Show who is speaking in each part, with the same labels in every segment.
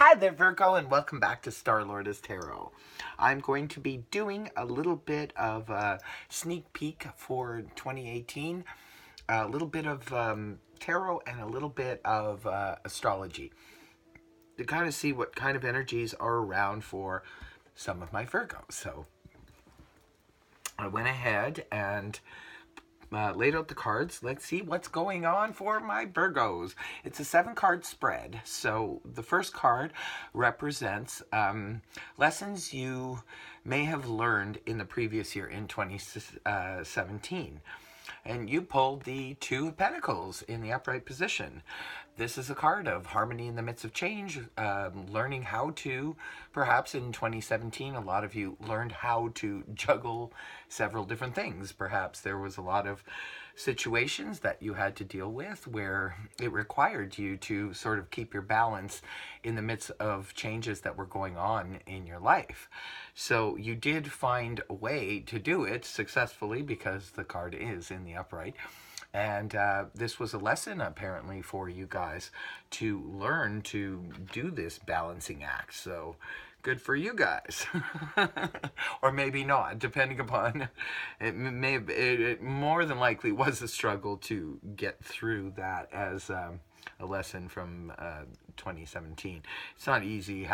Speaker 1: Hi there, Virgo, and welcome back to Star Lord's Tarot. I'm going to be doing a little bit of a sneak peek for 2018, a little bit of tarot, and a little bit of astrology to kind of see what kind of energies are around for some of my Virgos. So I went ahead and laid out the cards. Let's see what's going on for my Virgos. It's a 7-card spread. So the first card represents lessons you may have learned in the previous year in 2017. And you pulled the Two of Pentacles in the upright position. This is a card of harmony in the midst of change, learning how to, perhaps in 2017, a lot of you learned how to juggle several different things. Perhaps there was a lot of situations that you had to deal with where it required you to sort of keep your balance in the midst of changes that were going on in your life. So you did find a way to do it successfully because the card is in the upright. And this was a lesson, apparently, for you guys to learn to do this balancing act. So good for you guys. Or maybe not, depending upon, it more than likely was a struggle to get through that as a lesson from 2017. It's not easy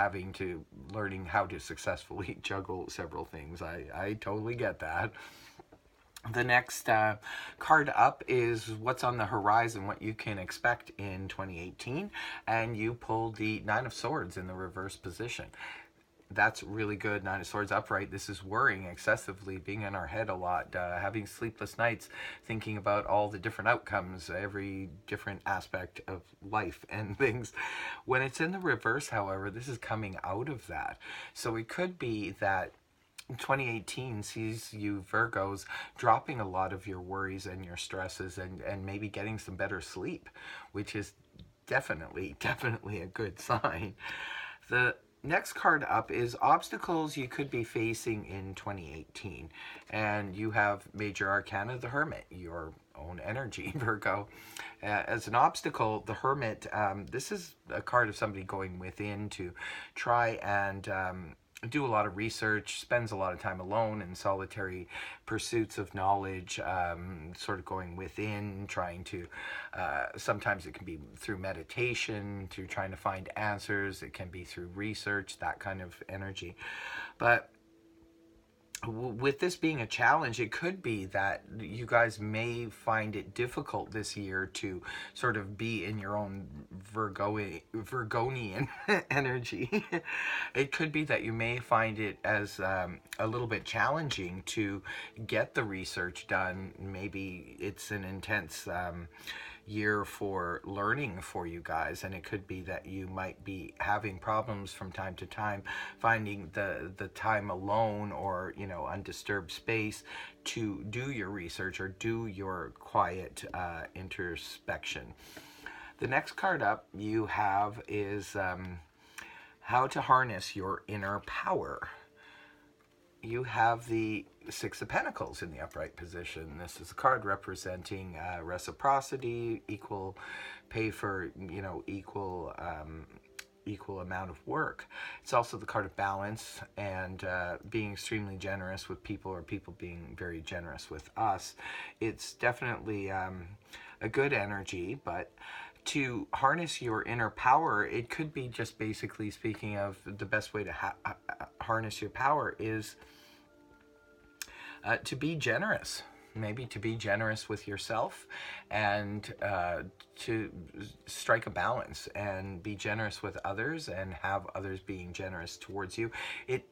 Speaker 1: learning how to successfully juggle several things. I totally get that. The next card up is what's on the horizon, what you can expect in 2018, and you pulled the Nine of Swords in the reverse position. That's really good. Nine of Swords upright. This is worrying excessively, being in our head a lot, having sleepless nights, thinking about all the different outcomes, every different aspect of life and things. When it's in the reverse, however, this is coming out of that. So it could be that 2018 sees you Virgos dropping a lot of your worries and your stresses and maybe getting some better sleep, which is definitely a good sign. The next card up is obstacles you could be facing in 2018. And you have Major Arcana, the Hermit, your own energy, Virgo. As an obstacle, the Hermit, this is a card of somebody going within to try and do a lot of research, spends a lot of time alone in solitary pursuits of knowledge, sort of going within, trying to, sometimes it can be through meditation, through trying to find answers, it can be through research, that kind of energy. But with this being a challenge, it could be that you guys may find it difficult this year to sort of be in your own Virgonian energy. It could be that you may find it as a little bit challenging to get the research done. Maybe it's an intense year for learning for you guys, and it could be that you might be having problems from time to time finding the time alone or undisturbed space to do your research or do your quiet introspection. The next card up you have is how to harness your inner power. You have the Six of Pentacles in the upright position. This is a card representing reciprocity, equal pay for, equal amount of work. It's also the card of balance and being extremely generous with people, or people being very generous with us. It's definitely a good energy, but to harness your inner power, it could be just basically speaking of the best way to harness your power is to be generous. Maybe to be generous with yourself and to strike a balance and be generous with others and have others being generous towards you. It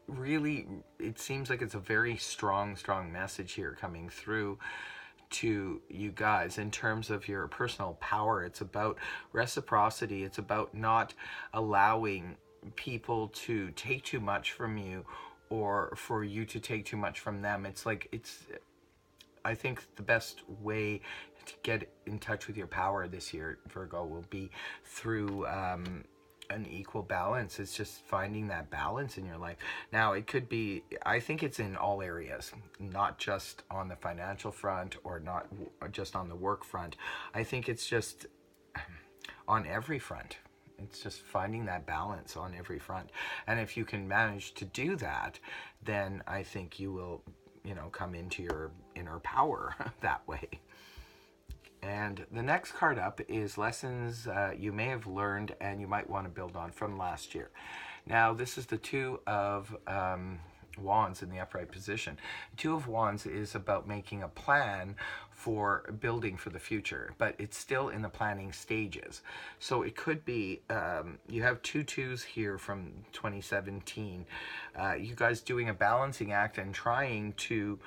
Speaker 1: seems like it's a very strong message here coming through to you guys in terms of your personal power. It's about reciprocity. It's about not allowing people to take too much from you or for you to take too much from them. I think the best way to get in touch with your power this year, Virgo, will be through an equal balance. It's just finding that balance in your life. Now, it could be, I think it's in all areas, not just on the financial front or not just on the work front. I think it's just on every front. It's just finding that balance on every front. And if you can manage to do that, then I think you will, come into your inner power that way. And the next card up is lessons you may have learned and you might want to build on from last year. Now, this is the Two of Wands in the upright position. Two of Wands is about making a plan for building for the future, but it's still in the planning stages. So it could be, you have two twos here from 2017. You guys doing a balancing act and trying to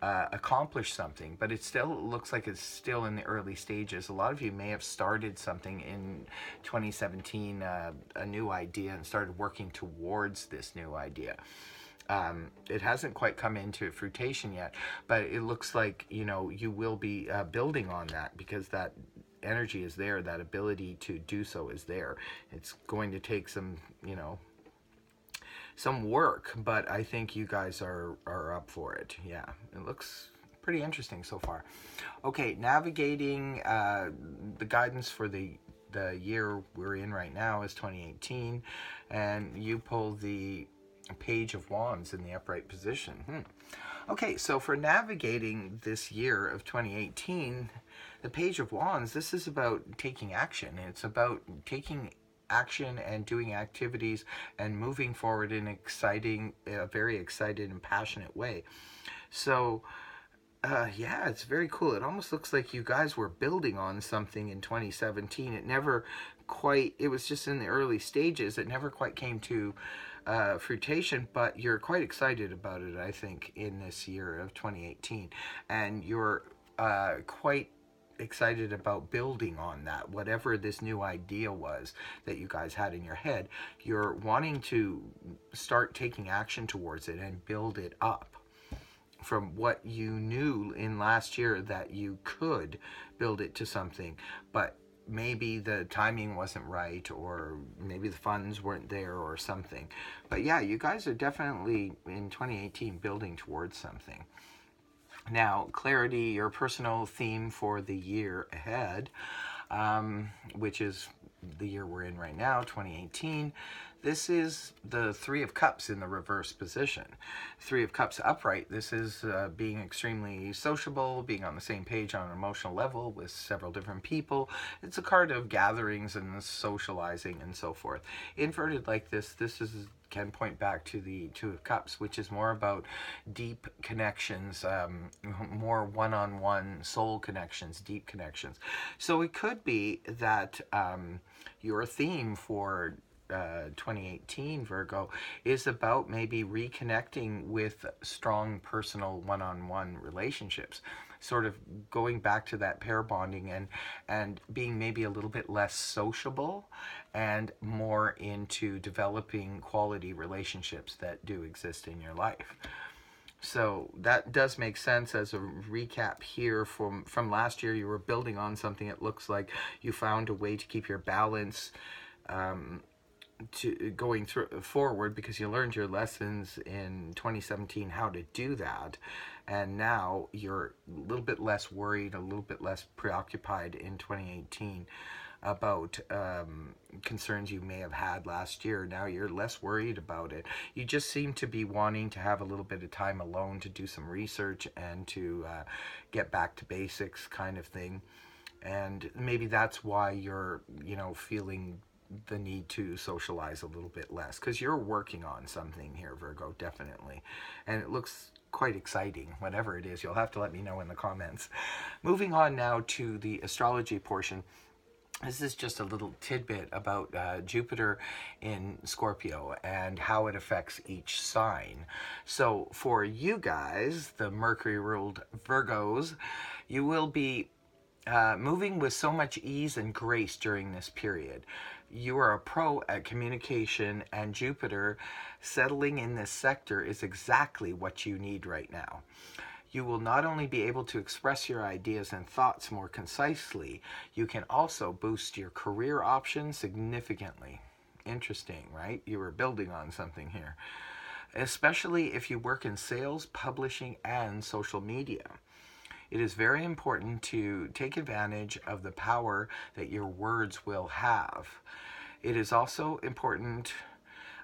Speaker 1: accomplish something, but it still looks like it's still in the early stages. A lot of you may have started something in 2017, a new idea, and started working towards this new idea. It hasn't quite come into fruition yet, but it looks like, you will be building on that, because that energy is there, that ability to do so is there. It's going to take some, some work, but I think you guys are up for it. Yeah, it looks pretty interesting so far. Okay, navigating the guidance for the year we're in right now is 2018, and you pull the Page of Wands in the upright position. Okay, so for navigating this year of 2018, the Page of Wands, this is about taking action. It's about taking action and doing activities and moving forward in a very excited and passionate way. So yeah, it's very cool. It almost looks like you guys were building on something in 2017. It was just in the early stages. It never quite came to fruition, but you're quite excited about it, I think, in this year of 2018. And you're quite excited about building on that. Whatever this new idea was that you guys had in your head, you're wanting to start taking action towards it and build it up from what you knew in last year that you could build it to something, but maybe the timing wasn't right, or maybe the funds weren't there or something. But yeah, you guys are definitely in 2018 building towards something. Now, clarity, your personal theme for the year ahead, which is the year we're in right now, 2018. This is the Three of Cups in the reverse position. Three of Cups upright, this is being extremely sociable, being on the same page on an emotional level with several different people. It's a card of gatherings and socializing and so forth. Inverted like this can point back to the Two of Cups, which is more about deep connections, more one-on-one soul connections, deep connections. So it could be that your theme for 2018, Virgo, is about maybe reconnecting with strong personal one-on-one relationships, sort of going back to that pair bonding and being maybe a little bit less sociable and more into developing quality relationships that do exist in your life. So that does make sense as a recap here from last year. You were building on something. It looks like you found a way to keep your balance to going forward, because you learned your lessons in 2017 how to do that, and now you're a little bit less worried, a little bit less preoccupied in 2018 about concerns you may have had last year. Now you're less worried about it. You just seem to be wanting to have a little bit of time alone to do some research and to get back to basics, kind of thing. And maybe that's why you're feeling the need to socialize a little bit less, because you're working on something here, Virgo, definitely, and it looks quite exciting. Whatever it is, you'll have to let me know in the comments. Moving on now to the astrology portion. This is just a little tidbit about Jupiter in Scorpio and how it affects each sign. So for you guys, the Mercury ruled Virgos, you will be moving with so much ease and grace during this period. You are a pro at communication, and Jupiter settling in this sector is exactly what you need right now. You will not only be able to express your ideas and thoughts more concisely, you can also boost your career options significantly. Interesting, right? You were building on something here. Especially if you work in sales, publishing, and social media. It is very important to take advantage of the power that your words will have. It is also important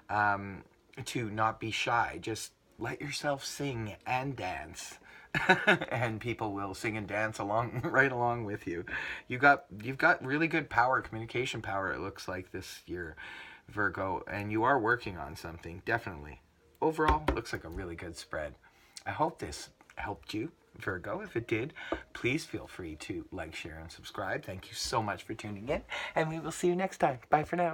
Speaker 1: to not be shy. Just let yourself sing and dance. And people will sing and dance along right along with you. You've got really good power, communication power, it looks like this year, Virgo, and you are working on something, definitely. Overall, looks like a really good spread. I hope this helped you, Virgo. If it did, please feel free to like, share, and subscribe. Thank you so much for tuning in, and we will see you next time. Bye for now.